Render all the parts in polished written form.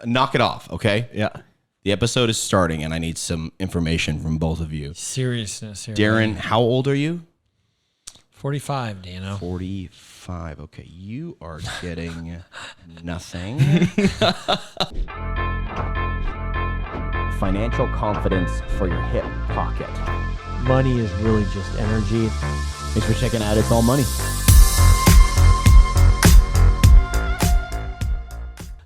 knock it off, okay? Yeah. The episode is starting, and I need some information from both of you. Seriousness here. Daren, how old are you? 45, Dano. 45. Okay, you are getting nothing. Financial confidence for your hip pocket. Money is really just energy. Thanks for checking out It's All Money.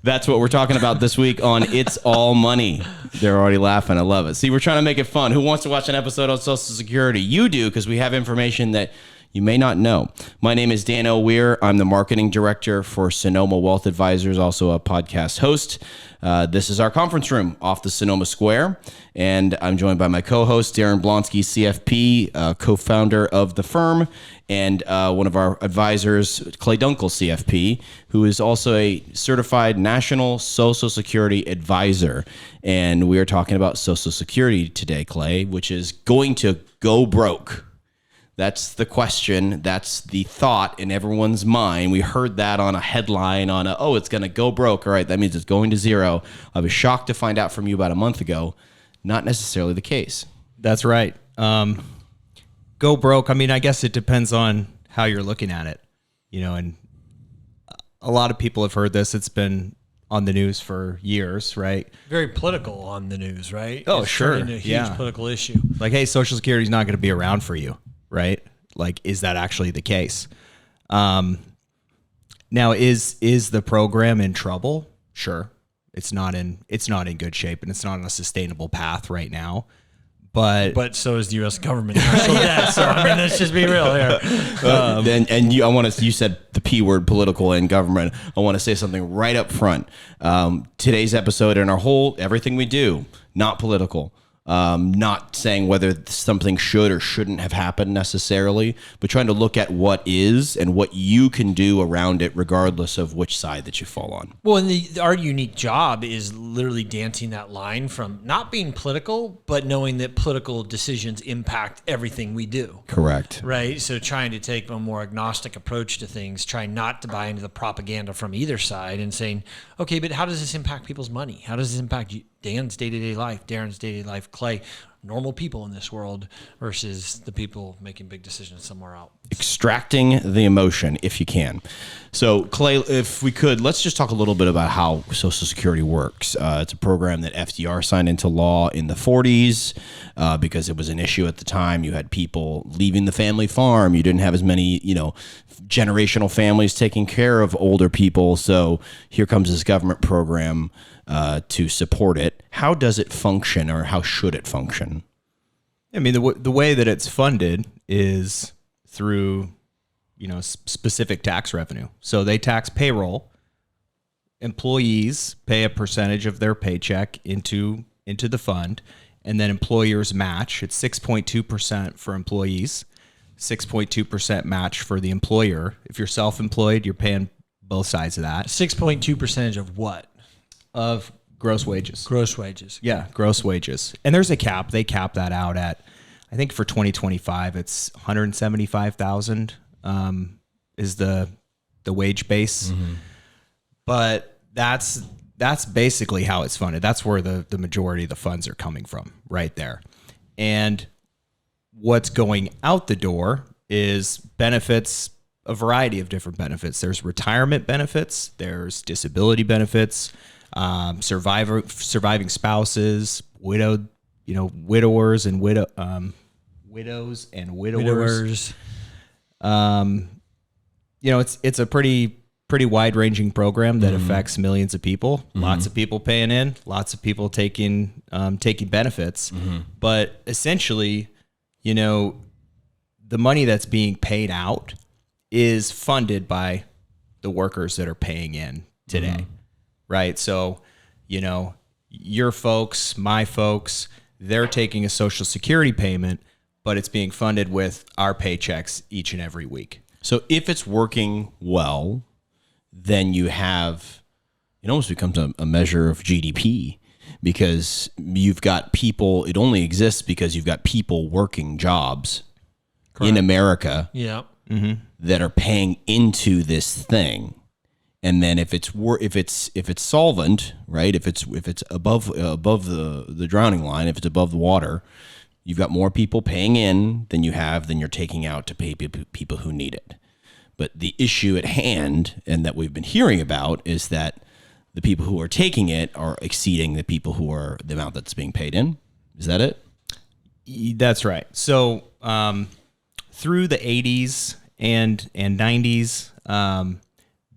That's what we're talking about this week on It's All Money. They're already laughing. I love it. See, we're trying to make it fun. Who wants to watch an episode on Social Security? You do, because we have information that you may not know. My name is Dano Weir. I'm the marketing director for Sonoma Wealth Advisors, also a podcast host. This is our conference room off the Sonoma Square, and I'm joined by my co-host, Daren Blonski, CFP, co-founder of the firm, and one of our advisors, Clay Dunkle, CFP, who is also a certified national Social Security advisor. And we are talking about Social Security today, Clay, which is going to go broke. That's the question. That's the thought in everyone's mind. We heard that on a headline it's going to go broke. All right, that means it's going to zero. I was shocked to find out from you about a month ago. Not necessarily the case. That's right. Go broke. I mean, I guess it depends on how you're looking at it, and a lot of people have heard this. It's been on the news for years, right? Very political on the news, right? Oh, it's sure. A huge political issue. Like, hey, Social Security is not going to be around for you, right? Like, is that actually the case? Now, is the program in trouble? Sure. It's not in good shape, and it's not on a sustainable path right now. But so is the U.S. government. Yeah, so I mean, let's just be real here. You said the P word, political and government. I want to say something right up front. Today's episode and everything we do, not political. Not saying whether something should or shouldn't have happened necessarily, but trying to look at what is and what you can do around it, regardless of which side that you fall on. Well, and our unique job is literally dancing that line from not being political, but knowing that political decisions impact everything we do. Correct. Right? So trying to take a more agnostic approach to things, trying not to buy into the propaganda from either side and saying, okay, but how does this impact people's money? How does this impact Dan's day-to-day life, Daren's day-to-day life, Clay, normal people in this world versus the people making big decisions somewhere else. Extracting the emotion, if you can. So, Clay, if we could, let's just talk a little bit about how Social Security works. It's a program that FDR signed into law in the 40s because it was an issue at the time. You had people leaving the family farm. You didn't have as many, generational families taking care of older people. So here comes this government program to support it. How does it function, or how should it function? I mean, the way that it's funded is through, specific tax revenue. So they tax payroll. Employees pay a percentage of their paycheck into the fund, and then employers match. It's 6.2% for employees, 6.2% match for the employer. If you're self-employed, you're paying both sides of that. 6.2% of what? Of gross wages. Gross wages. Yeah, gross wages. And there's a cap. They cap that out at, I think for 2025, it's 175,000 is the wage base. Mm-hmm. But that's basically how it's funded. That's where the majority of the funds are coming from, right there. And what's going out the door is benefits, a variety of different benefits. There's retirement benefits, there's disability benefits, surviving spouses, widowers and widows and widowers. It's a pretty wide-ranging program that affects millions of people. Mm-hmm. Lots of people paying in, lots of people taking benefits. Mm-hmm. But essentially, the money that's being paid out is funded by the workers that are paying in today. Mm-hmm. Right? So, your folks, my folks, they're taking a Social Security payment, but it's being funded with our paychecks each and every week. So if it's working well, then it almost becomes a measure of GDP, because you've got people, it only exists because you've got people working jobs. Correct. In America. Yeah. Mm-hmm. That are paying into this thing. And then if it's solvent, right? If it's above the drowning line, if it's above the water, you've got more people paying in than you're taking out to pay people who need it. But the issue at hand, and that we've been hearing about, is that the people who are taking it are exceeding the people who are the amount that's being paid in. Is that it? That's right. So through the 80s and 90s,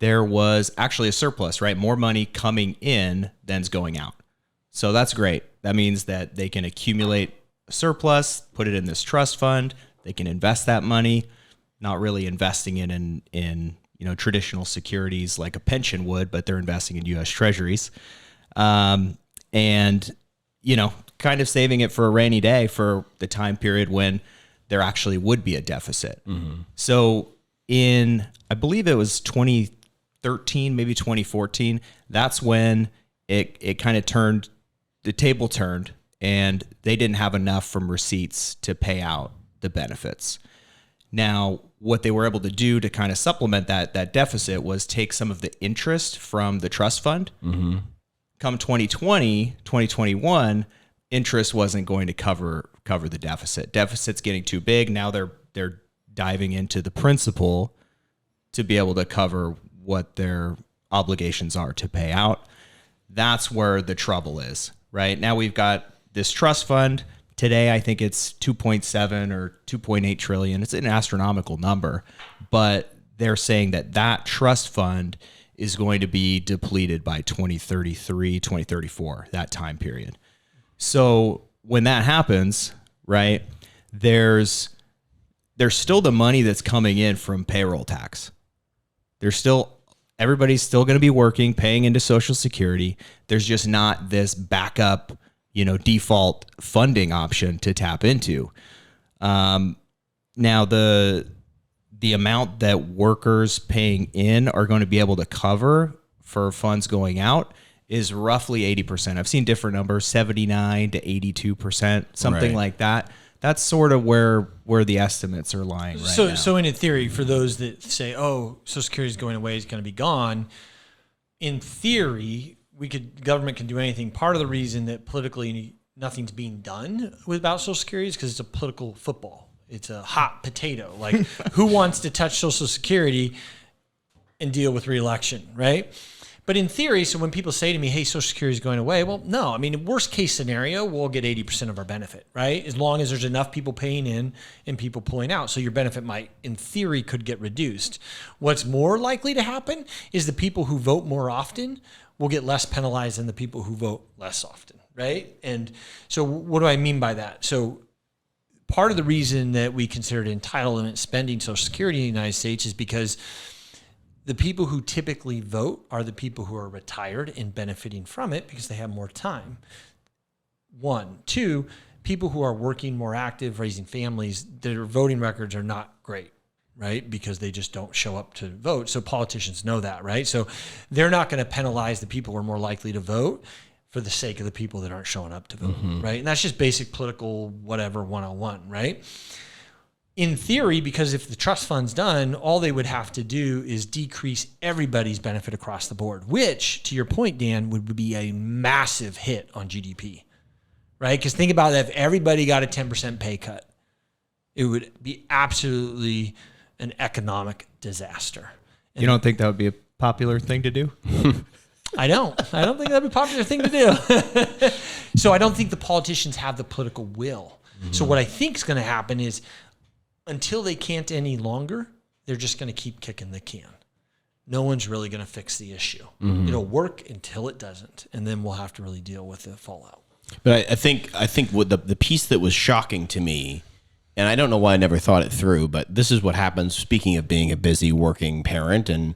there was actually a surplus, right? More money coming in than's going out. So that's great. That means that they can accumulate a surplus, put it in this trust fund. They can invest that money, not really investing it in traditional securities like a pension would, but they're investing in U.S. Treasuries, and kind of saving it for a rainy day for the time period when there actually would be a deficit. Mm-hmm. So I believe it was 2013, maybe 2014, that's when it kind of turned, the table turned, and they didn't have enough from receipts to pay out the benefits. Now, what they were able to do to kind of supplement that deficit was take some of the interest from the trust fund. Mm-hmm. Come 2020, 2021, interest wasn't going to cover the deficit. Deficit's getting too big. Now they're diving into the principal to be able to cover what their obligations are to pay out. That's where the trouble is, right? Now we've got this trust fund. Today, I think it's 2.7 or 2.8 trillion. It's an astronomical number, but they're saying that trust fund is going to be depleted by 2033, 2034, that time period. So when that happens, right, there's still the money that's coming in from payroll tax. Everybody's still going to be working, paying into Social Security. There's just not this backup default funding option to tap into. Now the amount that workers paying in are going to be able to cover for funds going out is roughly 80%. I've seen different numbers, 79 to 82%, something like that. That's sort of where the estimates are lying right now. So in theory, for those that say, oh, Social Security is going away, it's going to be gone, in theory, government can do anything. Part of the reason that politically nothing's being done about Social Security is because it's a political football. It's a hot potato. Like, who wants to touch Social Security and deal with re-election, right? But in theory, so when people say to me, hey, Social Security is going away, well, no. I mean, worst case scenario, we'll get 80% of our benefit, right? As long as there's enough people paying in and people pulling out. So your benefit might, in theory, could get reduced. What's more likely to happen is the people who vote more often will get less penalized than the people who vote less often, right? And so what do I mean by that? So part of the reason that we considered entitlement spending Social Security in the United States is because the people who typically vote are the people who are retired and benefiting from it because they have more time. 1. 2, people who are working more active, raising families, their voting records are not great, right? Because they just don't show up to vote. So politicians know that, right? So they're not going to penalize the people who are more likely to vote for the sake of the people that aren't showing up to vote, right? And that's just basic political whatever 101, right? In theory, because if the trust fund's done, all they would have to do is decrease everybody's benefit across the board, which, to your point, Dan, would be a massive hit on GDP, right? Because think about that. If everybody got a 10% pay cut, it would be absolutely an economic disaster. And you don't think that would be a popular thing to do? I don't think that'd be a popular thing to do. So I don't think the politicians have the political will. Mm-hmm. So what I think is going to happen is until they can't any longer, they're just going to keep kicking the can. No one's really going to fix the issue. Mm-hmm. It'll work until it doesn't, and then we'll have to really deal with the fallout. But I think what the piece that was shocking to me, and I don't know why I never thought it through, but this is what happens. Speaking of being a busy working parent and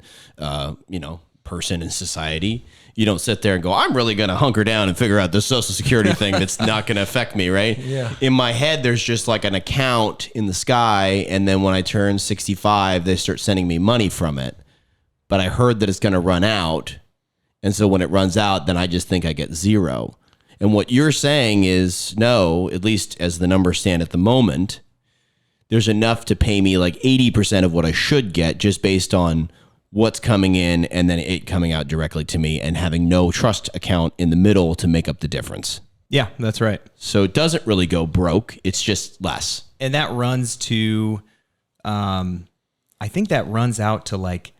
person in society, you don't sit there and go, I'm really going to hunker down and figure out this Social Security thing that's not going to affect me, right? Yeah. In my head, there's just like an account in the sky, and then when I turn 65, they start sending me money from it. But I heard that it's going to run out, and so when it runs out, then I just think I get zero. And what you're saying is, no, at least as the numbers stand at the moment, there's enough to pay me like 80% of what I should get just based on what's coming in and then it coming out directly to me and having no trust account in the middle to make up the difference. Yeah, that's right. So it doesn't really go broke. It's just less. And that runs to, I think that runs out to like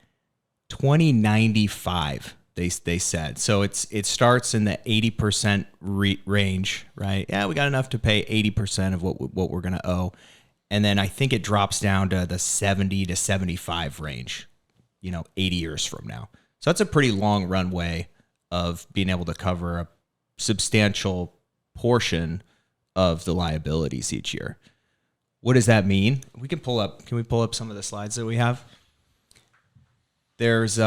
2095. They said. So it starts in the 80% range, right? Yeah, we got enough to pay 80% of what we're going to owe. And then I think it drops down to the 70 to 75 range, 80 years from now. So that's a pretty long runway of being able to cover a substantial portion of the liabilities each year. What does that mean? Can we pull up some of the slides that we have? There's,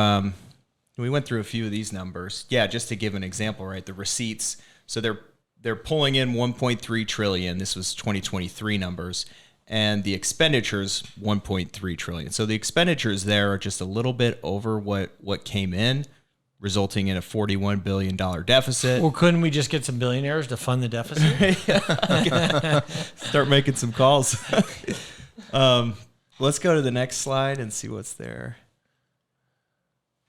we went through a few of these numbers. Yeah, just to give an example, right? The receipts. So they're pulling in 1.3 trillion. This was 2023 numbers. And the expenditures, 1.3 trillion. So the expenditures there are just a little bit over what came in, resulting in a $41 billion deficit. Well, couldn't we just get some billionaires to fund the deficit? Start making some calls. Let's go to the next slide and see what's there.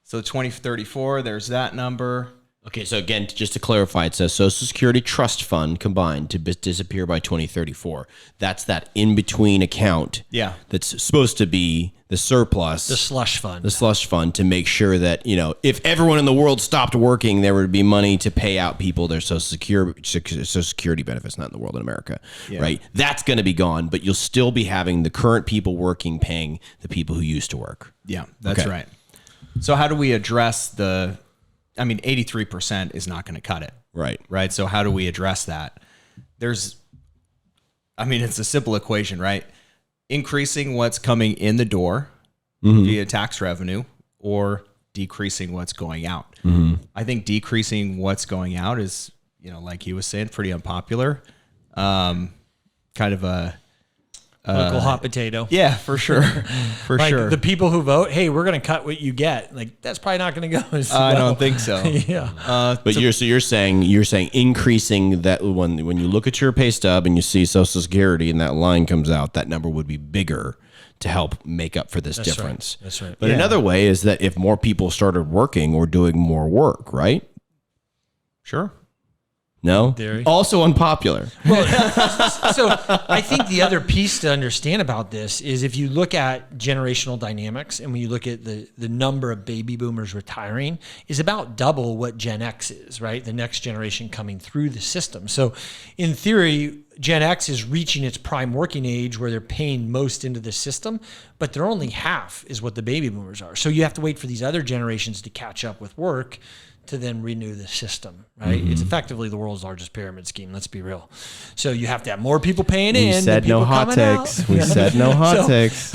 So 2034, there's that number. Okay, so again, just to clarify, it says Social Security Trust Fund combined to disappear by 2034. That's that in-between account that's supposed to be the surplus. The slush fund. The slush fund to make sure that, if everyone in the world stopped working, there would be money to pay out people their Social Security benefits, not in the world, in America, right? That's going to be gone, but you'll still be having the current people working paying the people who used to work. Yeah, that's right. So how do we address 83% is not going to cut it. Right. So how do we address that? It's a simple equation, right? Increasing what's coming in the door via tax revenue or decreasing what's going out. I think decreasing what's going out is, like he was saying, pretty unpopular. Kind of a local hot potato. Yeah, for sure. Sure. The people who vote, hey, we're going to cut what you get. Like, that's probably not going to go as well. I don't think so. Yeah. But you're saying increasing that when you look at your pay stub and you see Social Security and that line comes out, that number would be bigger to help make up for this difference. Right. That's right. But another way is that if more people started working or doing more work, right? Sure. No? Also unpopular. Well, so I think the other piece to understand about this is if you look at generational dynamics and when you look at the number of baby boomers retiring is about double what Gen X is, right? The next generation coming through the system. So in theory, Gen X is reaching its prime working age where they're paying most into the system, but they're only half is what the baby boomers are. So you have to wait for these other generations to catch up with work to then renew the system, right? It's effectively the world's largest pyramid scheme. Let's be real. So you have to have more people paying in. We said no hot takes. We said no hot takes.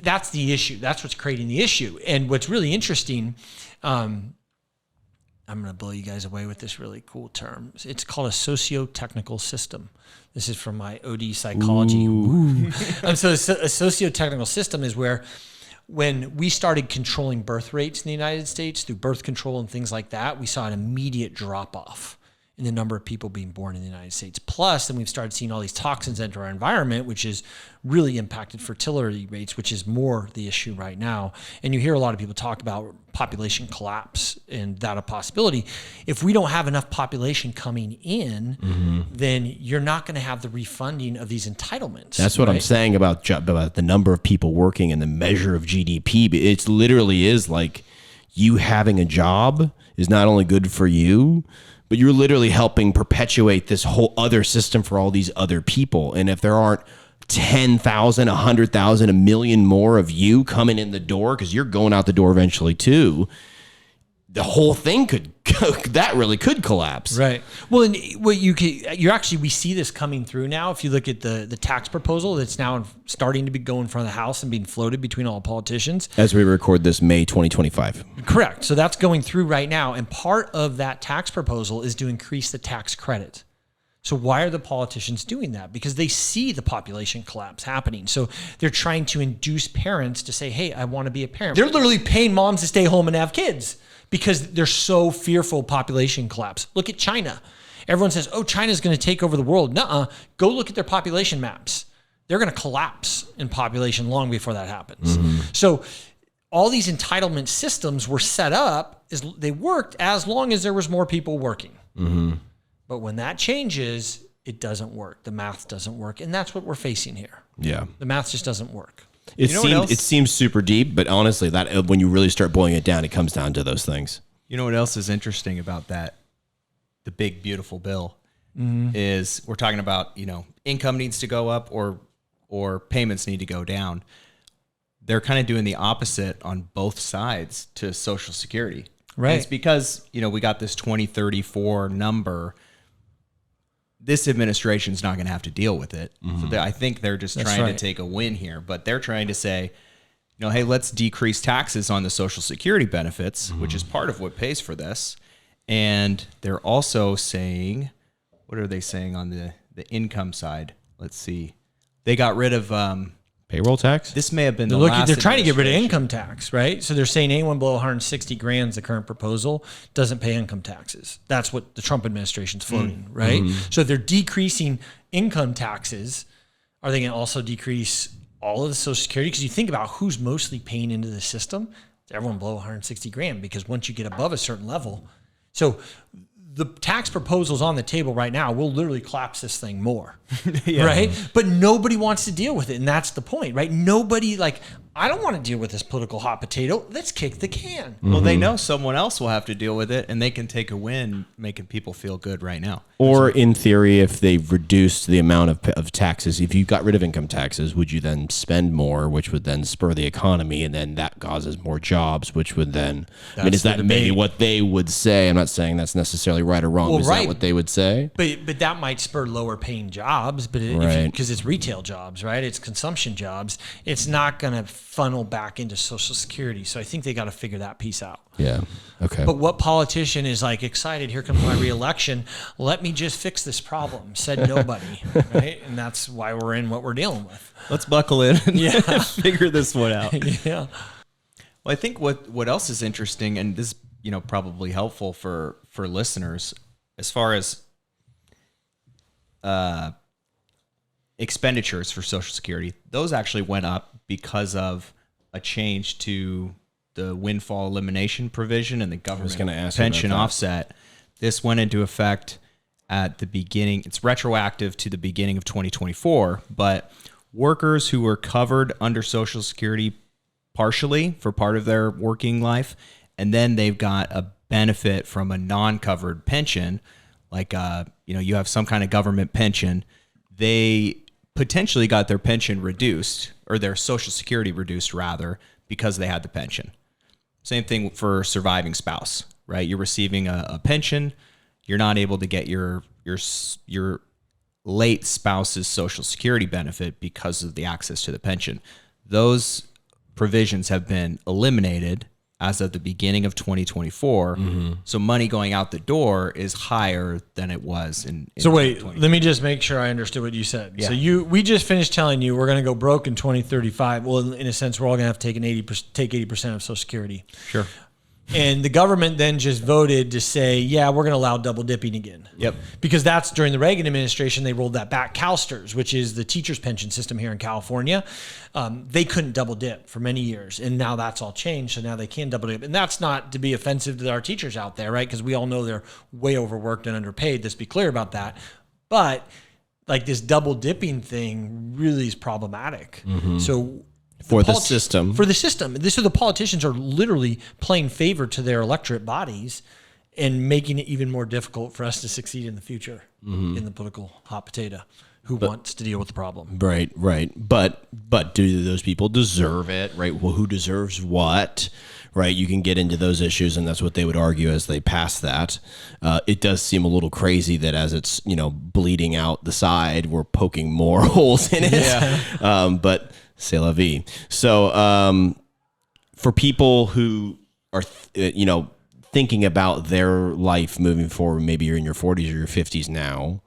That's the issue. That's what's creating the issue. And what's really interesting, I'm going to blow you guys away with this really cool term. It's called a socio-technical system. This is from my OD psychology. So a socio-technical system is where when we started controlling birth rates in the United States through birth control and things like that, we saw an immediate drop off in the number of people being born in the United States. Plus, then we've started seeing all these toxins enter our environment, which has really impacted fertility rates, which is more the issue right now. And you hear a lot of people talk about population collapse and that a possibility. If we don't have enough population coming in, then you're not going to have the refunding of these entitlements. That's what I'm saying about the number of people working and the measure of GDP. It literally is like you having a job is not only good for you, but you're literally helping perpetuate this whole other system for all these other people. And if there aren't 10,000, 100,000, a million more of you coming in the door, because you're going out the door eventually too, the whole thing that really could collapse. Right. Well, and what we see this coming through now. If you look at the tax proposal that's now starting to be going in front of the House and being floated between all politicians. As we record this May 2025. Correct. So that's going through right now. And part of that tax proposal is to increase the tax credit. So why are the politicians doing that? Because they see the population collapse happening. So they're trying to induce parents to say, hey, I want to be a parent. They're literally paying moms to stay home and have kids because they're so fearful of population collapse. Look at China. Everyone says, oh, China's going to take over the world. Nuh-uh. Go look at their population maps. they're going to collapse in population long before that happens. So all these entitlement systems were set up, they worked as long as there was more people working. But when that changes, it doesn't work. The math doesn't work. And that's what we're facing here. Yeah. The math just doesn't work. It seems super deep, but honestly, that when you really start boiling it down, it comes down to those things. You know what else is interesting about that? The big, beautiful bill is we're talking about, income needs to go up or payments need to go down. They're kind of doing the opposite on both sides to Social Security. Right. And it's because, we got this 2034 number. This administration's not going to have to deal with it. So I think they're just trying to take a win here, but they're trying to say, hey, let's decrease taxes on the Social Security benefits, which is part of what pays for this. And they're also saying, what are they saying on the income side? Let's see. They got rid of payroll tax. This may have been They're trying to get rid of income tax, right? So they're saying anyone below 160 grand, the current proposal, doesn't pay income taxes. That's what the Trump administration's floating, right? So if they're decreasing income taxes, are they going to also decrease all of the Social Security? Because you think about who's mostly paying into the system. It's everyone below 160 grand, because once you get above a certain level, so the tax proposals on the table right now will literally collapse this thing more, right? But nobody wants to deal with it, and that's the point, right? Nobody, I don't want to deal with this political hot potato. Let's kick the can. Well, they know someone else will have to deal with it, and they can take a win making people feel good right now. Or in theory, if they've reduced the amount of taxes, if you got rid of income taxes, would you then spend more, which would then spur the economy, and then that causes more jobs, which would then, is that maybe what they would say? I'm not saying that's necessarily right or wrong. Is that what they would say? But that might spur lower paying jobs, but because it's retail jobs, right? It's consumption jobs. It's not going to funnel back into Social Security. So I think they got to figure that piece out. Yeah. Okay. But what politician is excited? Here comes my reelection. Let me just fix this problem. Said nobody, right? And that's why we're in what we're dealing with. Let's buckle in and figure this one out. Yeah. Well, I think what else is interesting, and this probably helpful for listeners, as far as expenditures for Social Security, those actually went up because of a change to the windfall elimination provision and the government pension offset. This went into effect at the beginning. It's retroactive to the beginning of 2024, but workers who were covered under Social Security partially for part of their working life, and then they've got a benefit from a non-covered pension, you have some kind of government pension, they potentially got their pension reduced, or their Social Security reduced rather, because they had the pension. Same thing for surviving spouse, right? You're receiving a pension, you're not able to get your late spouse's Social Security benefit because of the access to the pension. Those provisions have been eliminated as of the beginning of 2024. So money going out the door is higher than it was in So wait, let me just make sure I understood what you said. Yeah. So we just finished telling you we're going to go broke in 2035. Well, in a sense, we're all going to have to take 80% of Social Security. Sure. And the government then just voted to say, yeah, we're going to allow double dipping again. Yep. Because that's during the Reagan administration, they rolled that back. CalSTRS, which is the teachers' pension system here in California, they couldn't double dip for many years. And now that's all changed. So now they can double dip. And that's not to be offensive to our teachers out there, right? Because we all know they're way overworked and underpaid. Let's be clear about that. But this double dipping thing really is problematic. So For the system. So the politicians are literally playing favor to their electorate bodies and making it even more difficult for us to succeed in the future in the political hot potato who wants to deal with the problem. Right. But do those people deserve it, right? Well, who deserves what, right? You can get into those issues, and that's what they would argue as they pass that. It does seem a little crazy that as it's, bleeding out the side, we're poking more holes in it. Yeah. But c'est la vie. So for people who are, thinking about their life moving forward, maybe you're in your 40s or your 50s now,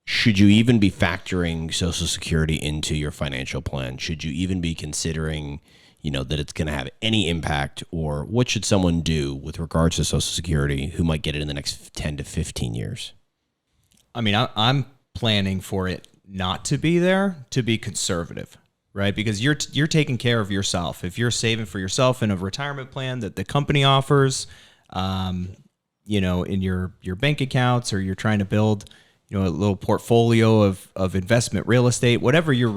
should you even be factoring Social Security into your financial plan? Should you even be considering, that it's going to have any impact, or what should someone do with regards to Social Security who might get it in the next 10 to 15 years? I mean, I'm planning for it not to be there, to be conservative, right? Because you're taking care of yourself. If you're saving for yourself in a retirement plan that the company offers, you know, in your bank accounts, or you're trying to build, you know, a little portfolio of investment real estate, whatever your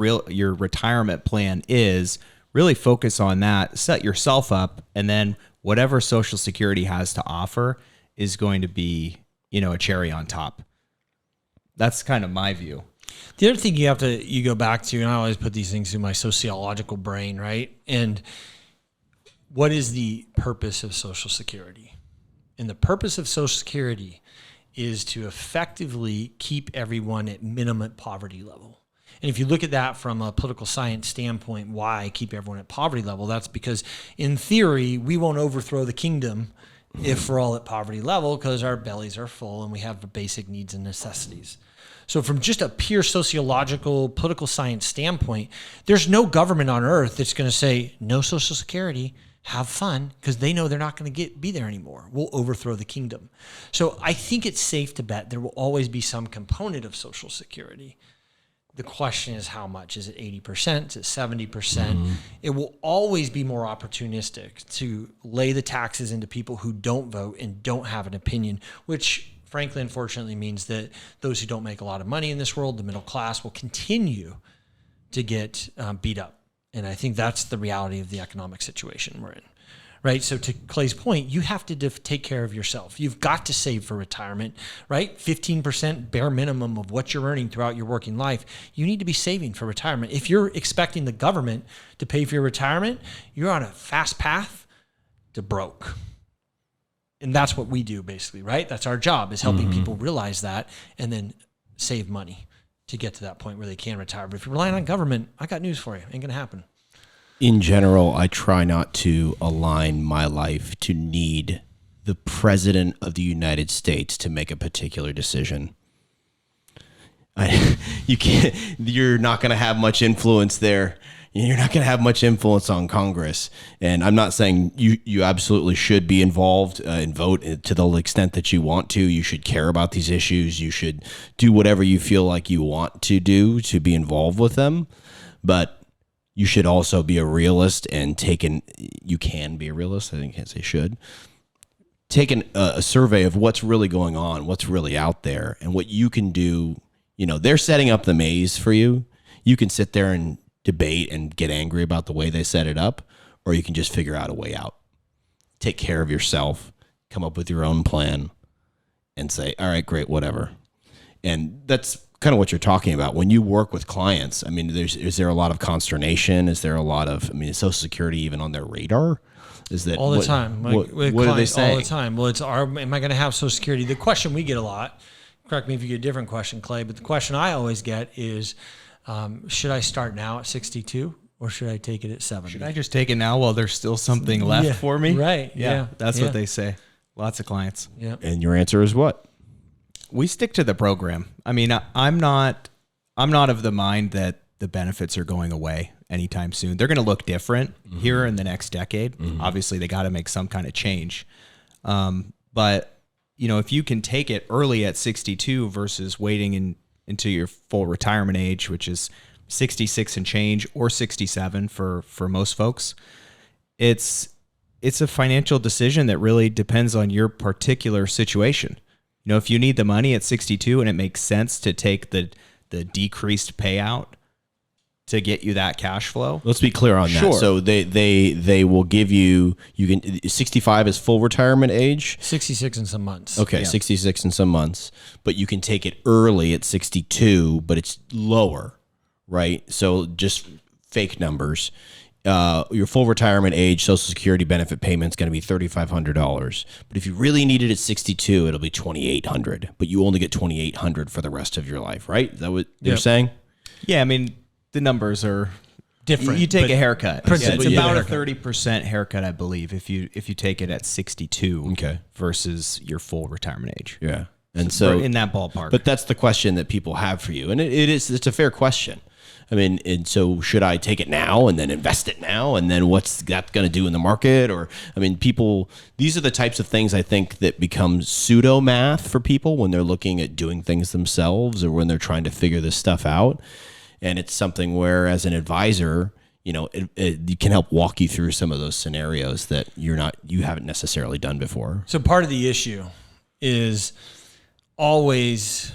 retirement plan is, really focus on that, set yourself up, and then whatever Social Security has to offer is going to be, you know, a cherry on top. That's kind of my view. The other thing you go back to, and I always put these things in my sociological brain, right? And what is the purpose of Social Security? And the purpose of Social Security is to effectively keep everyone at minimum poverty level. And if you look at that from a political science standpoint, why keep everyone at poverty level? That's because in theory, we won't overthrow the kingdom if we're all at poverty level, because our bellies are full and we have the basic needs and necessities. So from just a pure sociological, political science standpoint, there's no government on earth that's going to say, no Social Security, have fun, because they know they're not going to be there anymore. We'll overthrow the kingdom. So I think it's safe to bet there will always be some component of Social Security. The question is how much? Is it 80%? Is it 70%? It will always be more opportunistic to lay the taxes into people who don't vote and don't have an opinion, which frankly, unfortunately, means that those who don't make a lot of money in this world, the middle class, will continue to get beat up. And I think that's the reality of the economic situation we're in. Right. So to Clay's point, you have to take care of yourself. You've got to save for retirement, right? 15% bare minimum of what you're earning throughout your working life. You need to be saving for retirement. If you're expecting the government to pay for your retirement, you're on a fast path to broke. And that's what we do basically, right? That's our job, is helping people realize that and then save money to get to that point where they can retire. But if you're relying on government, I got news for you. Ain't going to happen. In general, I try not to align my life to need the president of the United States to make a particular decision. You're not going to have much influence there. You're not going to have much influence on Congress. And I'm not saying you absolutely should be involved and vote to the extent that you want to. You should care about these issues. You should do whatever you feel like you want to do to be involved with them. But you should also be a realist and you can be a realist. I think I can't say should. Taking a survey of what's really going on, what's really out there, and what you can do. You know, they're setting up the maze for you. You can sit there and debate and get angry about the way they set it up, or you can just figure out a way out. Take care of yourself, come up with your own plan, and say, all right, great, whatever. And that's kind of what you're talking about. When you work with clients, I mean, is there a lot of consternation? Is there a lot of, is Social Security even on their radar? Is that all the time? What are they saying? All the time. Well, am I going to have Social Security? The question we get a lot, correct me if you get a different question, Clay, but the question I always get is, should I start now at 62 or should I take it at 70? Should I just take it now while there's still something left for me? Right. Yeah. That's what they say. Lots of clients. Yeah. And your answer is what? We stick to the program. I mean, I'm not of the mind that the benefits are going away anytime soon. They're going to look different here in the next decade. Obviously, they got to make some kind of change. But you know, if you can take it early at 62 versus waiting into your full retirement age, which is 66 and change or 67 for most folks, it's a financial decision that really depends on your particular situation. You know, if you need the money at 62 and it makes sense to take the decreased payout to get you that cash flow. Let's be clear on that. Sure. So they will give you 65 is full retirement age. 66 in some months. Okay, Yeah. 66 in some months, but you can take it early at 62, but it's lower, right? So just fake numbers. Your full retirement age Social Security benefit payment is going to be $3,500. But if you really need it at 62, it'll be $2,800. But you only get $2,800 for the rest of your life, right? Is that what you're saying? Yeah, I mean, the numbers are Different. You take a haircut. Yeah, it's yeah. about a 30% haircut, I believe, if you take it at 62 versus your full retirement age. Yeah. And so in that ballpark. But that's the question that people have for you. And it's a fair question. I mean, and so should I take it now and then invest it now? And then what's that going to do in the market? Or, I mean, these are the types of things I think that become pseudo math for people when they're looking at doing things themselves or when they're trying to figure this stuff out. And it's something where as an advisor, you know, it can help walk you through some of those scenarios that you haven't necessarily done before. So part of the issue is always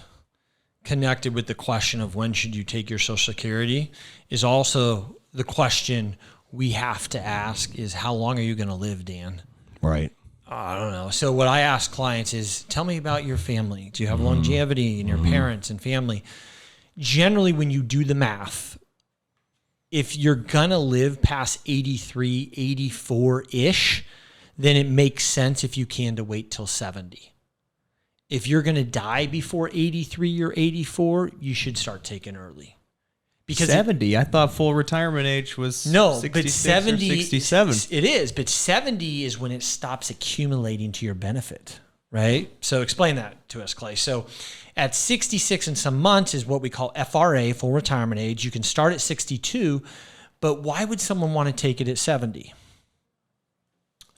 connected with the question of when should you take your Social Security is also the question we have to ask is how long are you going to live, Dan? Right. I don't know. So what I ask clients is tell me about your family. Do you have longevity in your parents and family? Generally, when you do the math, if you're going to live past 83, 84-ish, then it makes sense if you can to wait till 70. If you're going to die before 83 or 84, you should start taking early. Because 70, I thought full retirement age was 66 but 70 or 67. It is, but 70 is when it stops accumulating to your benefit, right? So explain that to us, Clay. So at 66 and some months is what we call FRA, full retirement age. You can start at 62, but why would someone want to take it at 70?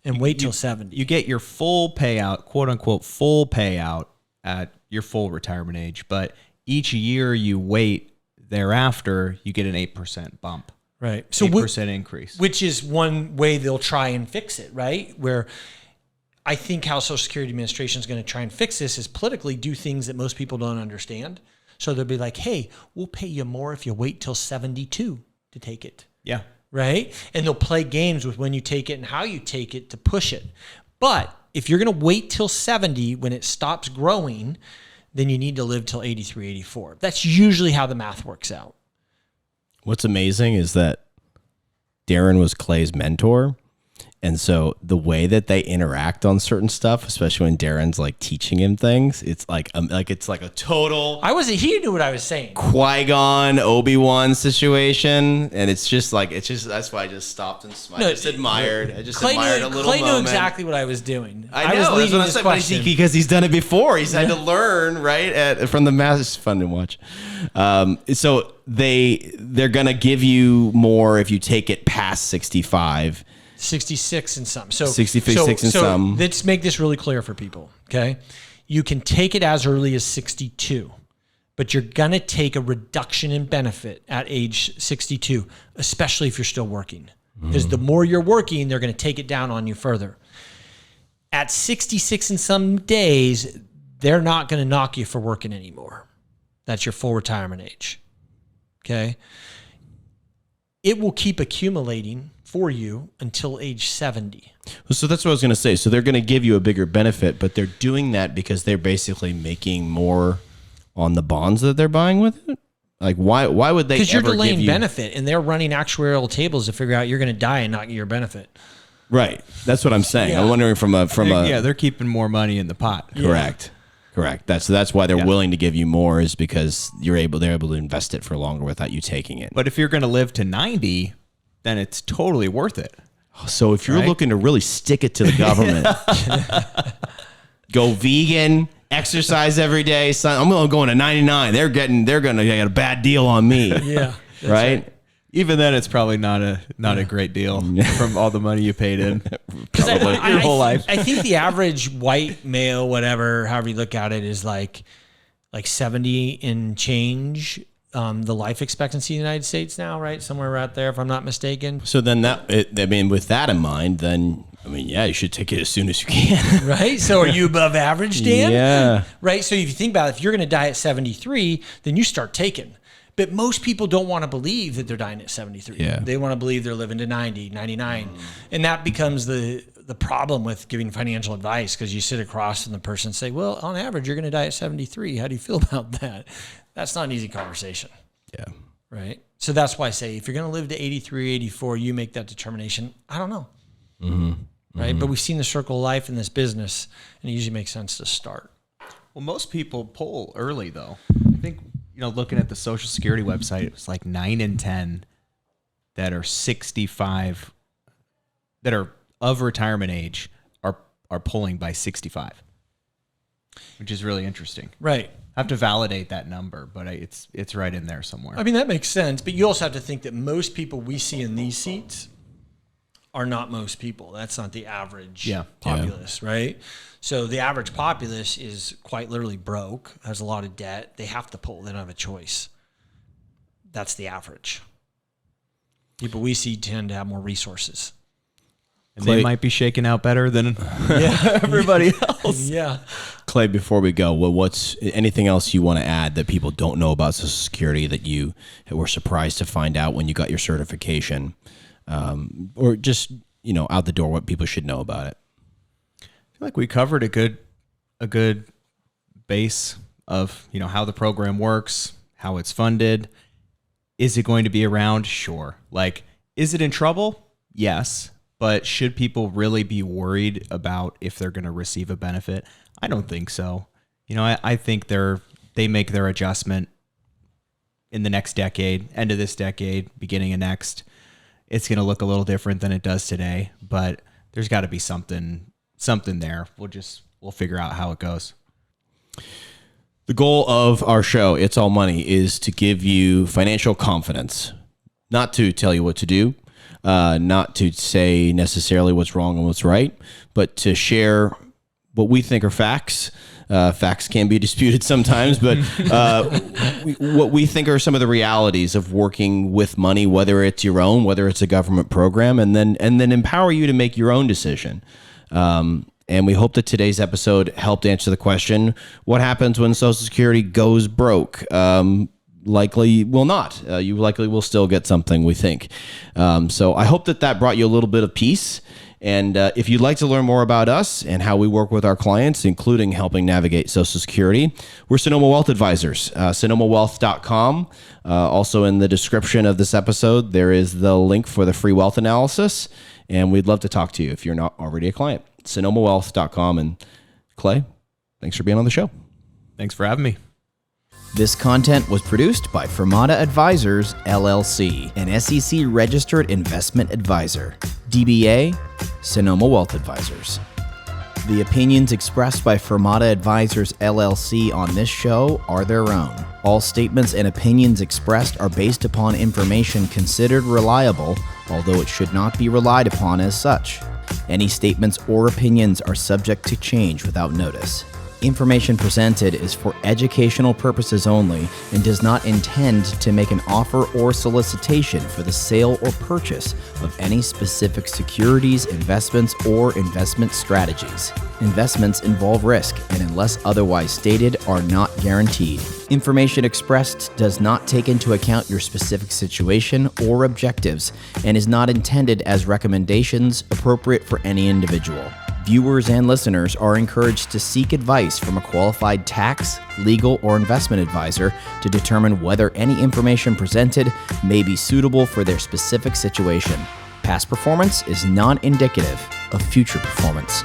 And wait till 70. You get your full payout, quote unquote, full payout at your full retirement age. But each year you wait thereafter, you get an 8% bump. Right. So 8% increase. Which is one way they'll try and fix it, right? Where I think how Social Security Administration is going to try and fix this is politically do things that most people don't understand. So they'll be like, hey, we'll pay you more if you wait till 72 to take it. Yeah. Right? And they'll play games with when you take it and how you take it to push it. But if you're going to wait till 70 when it stops growing, then you need to live till 83, 84. That's usually how the math works out. What's amazing is that Daren was Clay's mentor. And so the way that they interact on certain stuff, especially when Daren's like teaching him things, it's like a total He knew what I was saying. Qui-Gon, Obi-Wan situation. And it's just that's why I just stopped and smiled. I just admired a little moment. Clay knew exactly what I was doing. I know. was leading this question. Because he's done it before. He's had to learn, right? From the math. It's fun to watch. So they're going to give you more if you take it past 65. 66 and some. So 66 and some. Let's make this really clear for people, okay? You can take it as early as 62, but you're going to take a reduction in benefit at age 62, especially if you're still working. Because the more you're working, they're going to take it down on you further. At 66 and some days, they're not going to knock you for working anymore. That's your full retirement age, okay? It will keep accumulating for you until age 70. So that's what I was going to say. So they're going to give you a bigger benefit, but they're doing that because they're basically making more on the bonds that they're buying with it? Like, why would they? Because you're delaying benefit, and they're running actuarial tables to figure out you're going to die and not get your benefit. Right. That's what I'm saying. Yeah. I'm wondering they're keeping more money in the pot. Correct. That's why they're willing to give you more is because they're able to invest it for longer without you taking it. But if you're going to live to 90, then it's totally worth it. So if you're looking to really stick it to the government, go vegan, exercise every day. I'm going to 99. They're going to get a bad deal on me. Yeah. Right? Even then, it's probably not a great deal from all the money you paid in your whole life. I think the average white male, whatever, however you look at it, is like 70 and change. The life expectancy in the United States now, right? Somewhere right there, if I'm not mistaken. So then with that in mind, you should take it as soon as you can. Right? So are you above average, Dan? Yeah. Right? So if you think about it, if you're going to die at 73, then you start taking. But most people don't want to believe that they're dying at 73. Yeah. They want to believe they're living to 90, 99. And that becomes the problem with giving financial advice because you sit across from the person and say, well, on average, you're going to die at 73. How do you feel about that? That's not an easy conversation. Yeah. Right? So that's why I say if you're going to live to 83, 84, you make that determination. I don't know. Mm-hmm. Right? But we've seen the circle of life in this business, and it usually makes sense to start. Well, most people poll early, though. I think, looking at the Social Security website, it was like 9 in 10 that are 65, that are of retirement age, are polling by 65, which is really interesting. Right. have to validate that number, but it's right in there somewhere. I mean, that makes sense, but you also have to think that most people we see in these seats are not most people. That's not the average populace, right? So the average populace is quite literally broke, has a lot of debt. They have to pull. They don't have a choice. That's the average. People we see tend to have more resources. And they might be shaking out better than everybody else. Yeah. Clay, before we go, what's anything else you want to add that people don't know about Social Security that you were surprised to find out when you got your certification, or just out the door what people should know about it? I feel like we covered a good base of how the program works, how it's funded. Is it going to be around? Sure. Like, is it in trouble? Yes. But should people really be worried about if they're going to receive a benefit? I don't think so. I think they make their adjustment in the next decade, end of this decade, beginning of next. It's going to look a little different than it does today, but there's got to be something there. We'll figure out how it goes. The goal of our show, It's All Money, is to give you financial confidence, not to tell you what to do, not to say necessarily what's wrong and what's right, but to share what we think are facts. Facts can be disputed sometimes, but what we think are some of the realities of working with money, whether it's your own, whether it's a government program, and then empower you to make your own decision. And we hope that today's episode helped answer the question, what happens when Social Security goes broke? Likely will not. You likely will still get something, we think. So I hope that brought you a little bit of peace. And if you'd like to learn more about us and how we work with our clients, including helping navigate Social Security, we're Sonoma Wealth Advisors, sonomawealth.com. Also in the description of this episode, there is the link for the free wealth analysis. And we'd love to talk to you if you're not already a client. sonomawealth.com. And Clay, thanks for being on the show. Thanks for having me. This content was produced by Fermata Advisors, LLC, an SEC-registered investment advisor. DBA, Sonoma Wealth Advisors. The opinions expressed by Fermata Advisors, LLC on this show are their own. All statements and opinions expressed are based upon information considered reliable, although it should not be relied upon as such. Any statements or opinions are subject to change without notice. Information presented is for educational purposes only and does not intend to make an offer or solicitation for the sale or purchase of any specific securities, investments, or investment strategies. Investments involve risk and, unless otherwise stated, are not guaranteed. Information expressed does not take into account your specific situation or objectives and is not intended as recommendations appropriate for any individual. Viewers and listeners are encouraged to seek advice from a qualified tax, legal, or investment advisor to determine whether any information presented may be suitable for their specific situation. Past performance is not indicative of future performance.